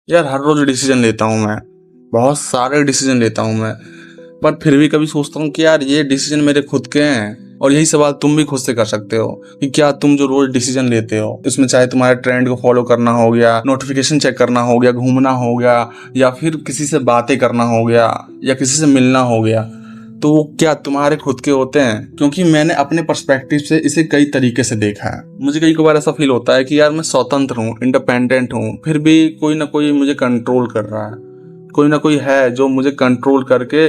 यार हर रोज डिसीजन लेता हूँ मैं, बहुत सारे डिसीजन लेता हूँ मैं। पर फिर भी कभी सोचता हूँ कि यार ये डिसीजन मेरे खुद के हैं। और यही सवाल तुम भी खुद से कर सकते हो कि क्या तुम जो रोज डिसीजन लेते हो इसमें चाहे तुम्हारे ट्रेंड को फॉलो करना हो गया, नोटिफिकेशन चेक करना हो गया, घूमना हो गया, या फिर किसी से बातें करना हो गया, या किसी से मिलना हो गया, तो वो क्या तुम्हारे खुद के होते हैं? क्योंकि मैंने अपने पर्सपेक्टिव से इसे कई तरीके से देखा है। मुझे कई बार ऐसा फील होता है कि यार मैं स्वतंत्र हूँ, इंडिपेंडेंट हूँ, फिर भी कोई ना कोई मुझे कंट्रोल कर रहा है। कोई ना कोई है जो मुझे कंट्रोल करके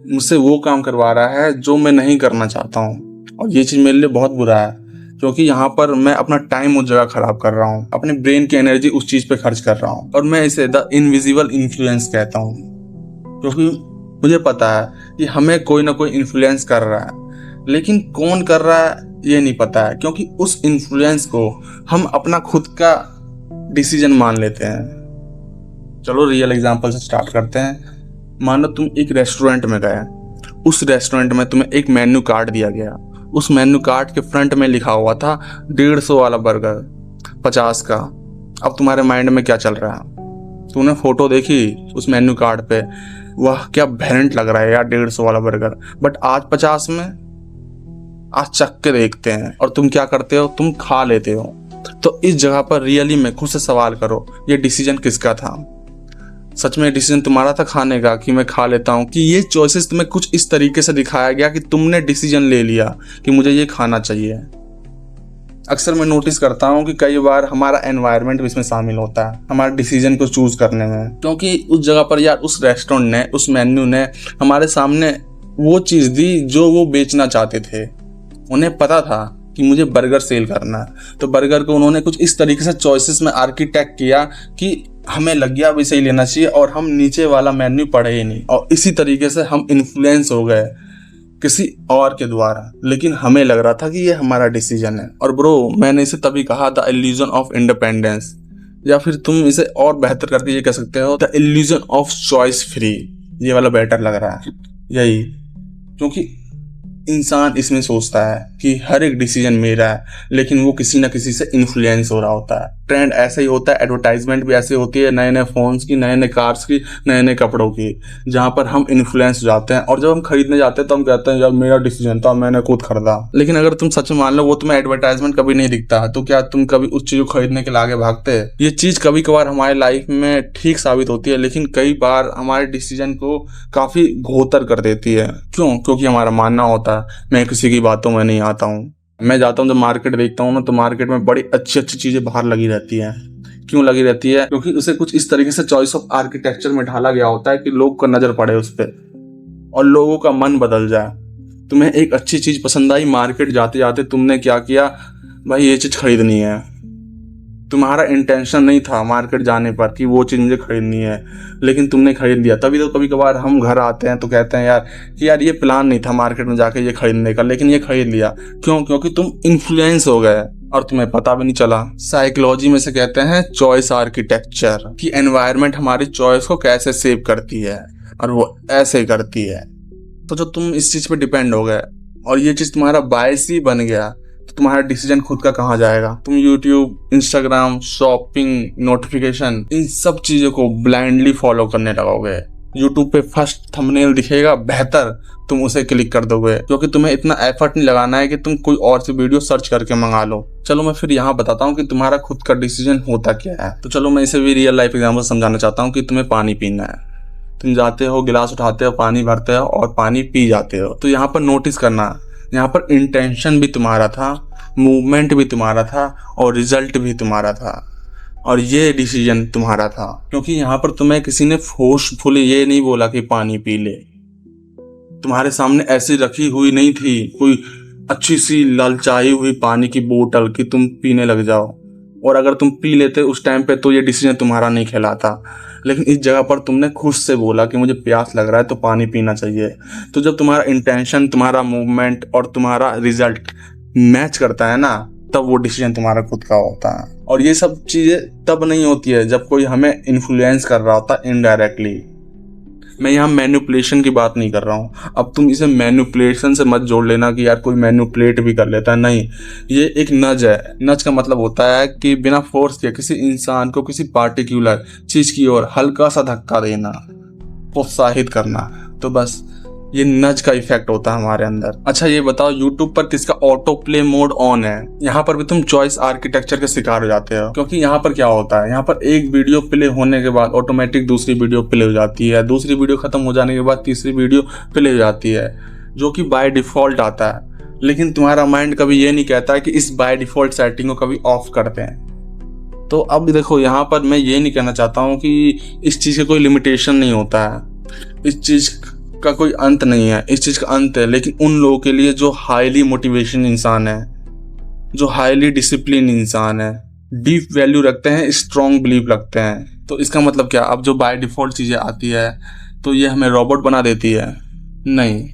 मुझसे वो काम करवा रहा है जो मैं नहीं करना चाहता हूँ। और ये चीज़ मेरे लिए बहुत बुरा है, क्योंकि यहाँ पर मैं अपना टाइम उस जगह खराब कर रहा हूँ, अपने ब्रेन की एनर्जी उस चीज़ पे खर्च कर रहा हूँ। और मैं इसे द इनविजिबल इन्फ्लुएंस कहता हूँ, क्योंकि मुझे पता है कि हमें कोई ना कोई इन्फ्लुएंस कर रहा है, लेकिन कौन कर रहा है ये नहीं पता है, क्योंकि उस इन्फ्लुएंस को हम अपना खुद का डिसीजन मान लेते हैं। चलो रियल एग्जांपल से स्टार्ट करते हैं। मानो तुम एक रेस्टोरेंट में गए, उस रेस्टोरेंट में तुम्हें एक मेन्यू कार्ड दिया गया। उस मेन्यू कार्ड के फ्रंट में लिखा हुआ था 150 वाला बर्गर 50 का। अब तुम्हारे माइंड में क्या चल रहा है? तूने फोटो देखी उस मेन्यू कार्ड पे, वाह क्या भयंकर लग रहा है यार 150 वाला बर्गर, बट आज 50 में। आज चख के देखते हैं और तुम क्या करते हो, तुम खा लेते हो। तो इस जगह पर रियली में खुद से सवाल करो, ये डिसीजन किसका था? सच में डिसीजन तुम्हारा था खाने का कि मैं खा लेता हूँ, कि ये चॉइसेस तुम्हें कुछ इस तरीके से दिखाया गया कि तुमने डिसीजन ले लिया कि मुझे ये खाना चाहिए? अक्सर मैं नोटिस करता हूँ कि कई बार हमारा एनवायरनमेंट भी इसमें शामिल होता है हमारे डिसीजन को चूज करने में, क्योंकि उस जगह पर यार उस रेस्टोरेंट ने, उस मेन्यू ने हमारे सामने वो चीज़ दी जो वो बेचना चाहते थे। उन्हें पता था कि मुझे बर्गर सेल करना है, तो बर्गर को उन्होंने कुछ इस तरीके से चॉइसेस में आर्किटेक्ट किया कि हमें लग गया भी सही लेना चाहिए, और हम नीचे वाला मेन्यू पढ़े ही नहीं। और इसी तरीके से हम इन्फ्लुएंस हो गए किसी और के द्वारा, लेकिन हमें लग रहा था कि ये हमारा डिसीजन है। और ब्रो, मैंने इसे तभी कहा द इल्यूजन ऑफ इंडिपेंडेंस, या फिर तुम इसे और बेहतर करके ये कह सकते हो the illusion of choice free. ये वाला बेटर लग रहा है यही, क्योंकि इंसान इसमें सोचता है कि हर एक डिसीजन मेरा है, लेकिन वो किसी ना किसी से इन्फ्लुएंस हो रहा होता है। ट्रेंड ऐसा ही होता है, एडवर्टाइजमेंट भी ऐसी होती है, नए नए फोन्स की, नए नए कार्स की, नए नए कपड़ों की, जहाँ पर हम इन्फ्लुएंस हो जाते हैं। और जब हम खरीदने जाते हैं तो हम कहते हैं यार मेरा डिसीजन था, मैंने खुद खरीदा। लेकिन अगर तुम सच में मान लो वो तुम्हें एडवर्टाइजमेंट कभी नहीं दिखता, तो क्या तुम कभी उस चीज को खरीदने के लिए आगे भागते? ये चीज कभी कभार हमारी लाइफ में ठीक साबित होती है, लेकिन कई बार हमारे डिसीजन को काफी घोतर कर देती है। क्यों? क्योंकि हमारा मानना होता है मैं किसी की बातों में नहीं आता हूँ। मैं जाता हूँ जब मार्केट देखता हूँ ना, तो मार्केट में बड़ी अच्छी अच्छी चीजें बाहर लगी रहती हैं। क्यों लगी रहती है? क्योंकि उसे कुछ इस तरीके से चॉइस ऑफ आर्किटेक्चर में ढाला गया होता है कि लोग का नजर पड़े उस पर और लोगों का मन बदल जाए। तुम्हें एक अच्छी चीज पसंद आई, मार्केट जाते जाते तुमने क्या किया, भाई ये चीज खरीदनी है। तुम्हारा इंटेंशन नहीं था मार्केट जाने पर कि वो चीज़ मुझे खरीदनी है, लेकिन तुमने खरीद लिया। तभी तो कभी कभार हम घर आते हैं तो कहते हैं यार कि यार ये प्लान नहीं था मार्केट में जाके ये खरीदने का, लेकिन ये खरीद लिया। क्यों? क्योंकि तुम इन्फ्लुएंस हो गए और तुम्हें पता भी नहीं चला। साइकोलॉजी में से कहते हैं चॉइस आर्किटेक्चर, कि एनवायरनमेंट हमारी चॉइस को कैसे सेव करती है, और वो ऐसे करती है। तो जो तुम इस चीज़ पे डिपेंड हो गए और ये चीज़ तुम्हारा बायस ही बन गया, तो तुम्हारा डिसीजन खुद का कहाँ जाएगा? तुम यूट्यूब, इंस्टाग्राम, शॉपिंग, नोटिफिकेशन, इन सब चीज़ों को ब्लाइंडली फॉलो करने लगोगे। यूट्यूब पे फर्स्ट थंबनेल दिखेगा बेहतर, तुम उसे क्लिक कर दोगे, क्योंकि तुम्हें इतना एफर्ट नहीं लगाना है कि तुम कोई और सी वीडियो सर्च करके मंगा लो। चलो मैं फिर यहाँ बताता हूँ कि तुम्हारा खुद का डिसीजन होता क्या है। तो चलो मैं इसे भी रियल लाइफ एग्जाम्पल समझाना चाहता हूँ कि तुम्हें पानी पीना है। तुम जाते हो, गिलास उठाते हो, पानी भरते हो और पानी पी जाते हो। तो यहाँ पर नोटिस करना, यहाँ पर इंटेंशन भी तुम्हारा था, मूवमेंट भी तुम्हारा था, और रिजल्ट भी तुम्हारा था, और ये डिसीजन तुम्हारा था। क्योंकि यहाँ पर तुम्हें किसी ने फोर्सफुली ये नहीं बोला कि पानी पी ले। तुम्हारे सामने ऐसी रखी हुई नहीं थी कोई अच्छी सी ललचाई हुई पानी की बोतल कि तुम पीने लग जाओ, और अगर तुम पी लेते उस टाइम पे तो ये डिसीजन तुम्हारा नहीं कहलाता। लेकिन इस जगह पर तुमने खुद से बोला कि मुझे प्यास लग रहा है तो पानी पीना चाहिए। तो जब तुम्हारा इंटेंशन, तुम्हारा मूवमेंट और तुम्हारा रिजल्ट मैच करता है ना, तब वो डिसीजन तुम्हारा खुद का होता है। और ये सब चीज़ें तब नहीं होती है जब कोई हमें इन्फ्लुएंस कर रहा होता इनडायरेक्टली। मैं यहाँ मैनिपुलेशन की बात नहीं कर रहा हूँ। अब तुम इसे मैनिपुलेशन से मत जोड़ लेना कि यार कोई मैनिपुलेट भी कर लेता है, नहीं। ये एक नज है। नज का मतलब होता है कि बिना फोर्स के किसी इंसान को किसी पार्टिकुलर चीज की ओर हल्का सा धक्का देना, प्रोत्साहित करना। तो बस ये नज का इफेक्ट होता है हमारे अंदर। अच्छा ये बताओ, YouTube पर किसका ऑटो प्ले मोड ऑन है? यहाँ पर भी तुम चॉइस आर्किटेक्चर के शिकार हो जाते हो, क्योंकि यहाँ पर क्या होता है, यहाँ पर एक वीडियो प्ले होने के बाद ऑटोमेटिक दूसरी वीडियो प्ले हो जाती है, दूसरी वीडियो खत्म हो जाने के बाद तीसरी वीडियो प्ले हो जाती है, जो कि बाय डिफॉल्ट आता है। लेकिन तुम्हारा माइंड कभी ये नहीं कहता है कि इस बाय डिफॉल्ट सेटिंग को कभी ऑफ करते हैं। तो अब देखो, यहाँ पर मैं ये नहीं कहना चाहता हूँ कि इस चीज़ का कोई लिमिटेशन नहीं होता है, इस चीज़ का कोई अंत नहीं है, इस चीज़ का अंत है। लेकिन उन लोगों के लिए जो हाईली मोटिवेशन इंसान है, जो हाईली डिसिप्लिन इंसान है, डीप वैल्यू रखते हैं, स्ट्रॉन्ग बिलीव रखते हैं। तो इसका मतलब क्या, अब जो बाय डिफॉल्ट चीज़ें आती है तो ये हमें रोबोट बना देती है? नहीं,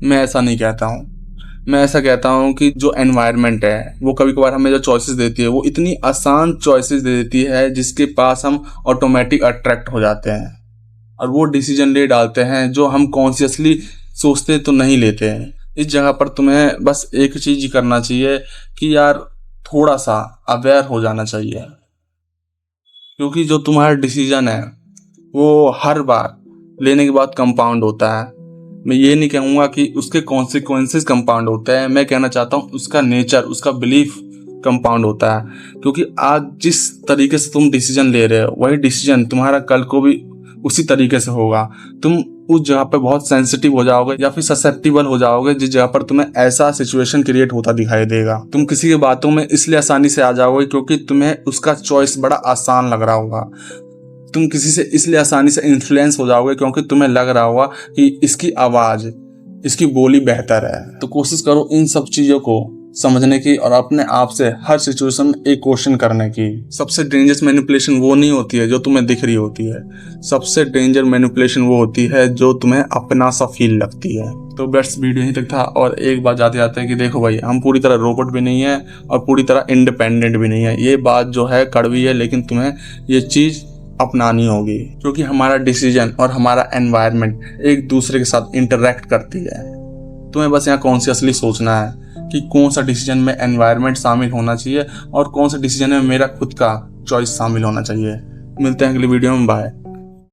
मैं ऐसा नहीं कहता हूँ। मैं ऐसा कहता हूँ कि जो एनवायरनमेंट है वो कभी कभार हमें जो चॉइसेस देती है वो इतनी आसान चॉइसेस दे देती है जिसके पास हम ऑटोमेटिक अट्रैक्ट हो जाते हैं और वो डिसीजन ले डालते हैं जो हम कॉन्शियसली सोचते तो नहीं लेते हैं। इस जगह पर तुम्हें बस एक चीज ही करना चाहिए कि यार थोड़ा सा अवेयर हो जाना चाहिए, क्योंकि जो तुम्हारा डिसीजन है वो हर बार लेने के बाद कंपाउंड होता है। मैं ये नहीं कहूँगा कि उसके कॉन्सिक्वेंसेस कंपाउंड होते हैं, मैं कहना चाहता हूँ उसका नेचर, उसका बिलीफ कंपाउंड होता है। क्योंकि आज जिस तरीके से तुम डिसीजन ले रहे हो वही डिसीजन तुम्हारा कल को भी उसी तरीके से होगा। तुम उस जगह पे बहुत सेंसिटिव हो जाओगे या फिर ससेप्टिबल हो जाओगे जिस जगह पर तुम्हें ऐसा सिचुएशन क्रिएट होता दिखाई देगा। तुम किसी की बातों में इसलिए आसानी से आ जाओगे क्योंकि तुम्हें उसका चॉइस बड़ा आसान लग रहा होगा। तुम किसी से इसलिए आसानी से इन्फ्लुएंस हो जाओगे क्योंकि तुम्हें लग रहा होगा कि इसकी आवाज़, इसकी बोली बेहतर है। तो कोशिश करो इन सब चीज़ों को समझने की और अपने आप से हर सिचुएशन में एक क्वेश्चन करने की। सबसे डेंजरस मैनिपुलेशन वो नहीं होती है जो तुम्हें दिख रही होती है, सबसे डेंजर मैनिपुलेशन वो होती है जो तुम्हें अपना सा फील लगती है। तो बस वीडियो यहीं तक था। और एक बात जाते जाते है कि देखो भाई, हम पूरी तरह रोबोट भी नहीं है और पूरी तरह इंडिपेंडेंट भी नहीं है। ये बात जो है कड़वी है, लेकिन तुम्हें ये चीज़ अपनानी होगी, क्योंकि हमारा डिसीजन और हमारा एनवायरनमेंट एक दूसरे के साथ इंटरेक्ट करती है। तुम्हें बस यहाँ कॉन्शियसली सोचना है कि कौन सा डिसीजन में एनवायरनमेंट शामिल होना चाहिए और कौन सा डिसीजन में मेरा खुद का चॉइस शामिल होना चाहिए। मिलते हैं अगली वीडियो में, बाय।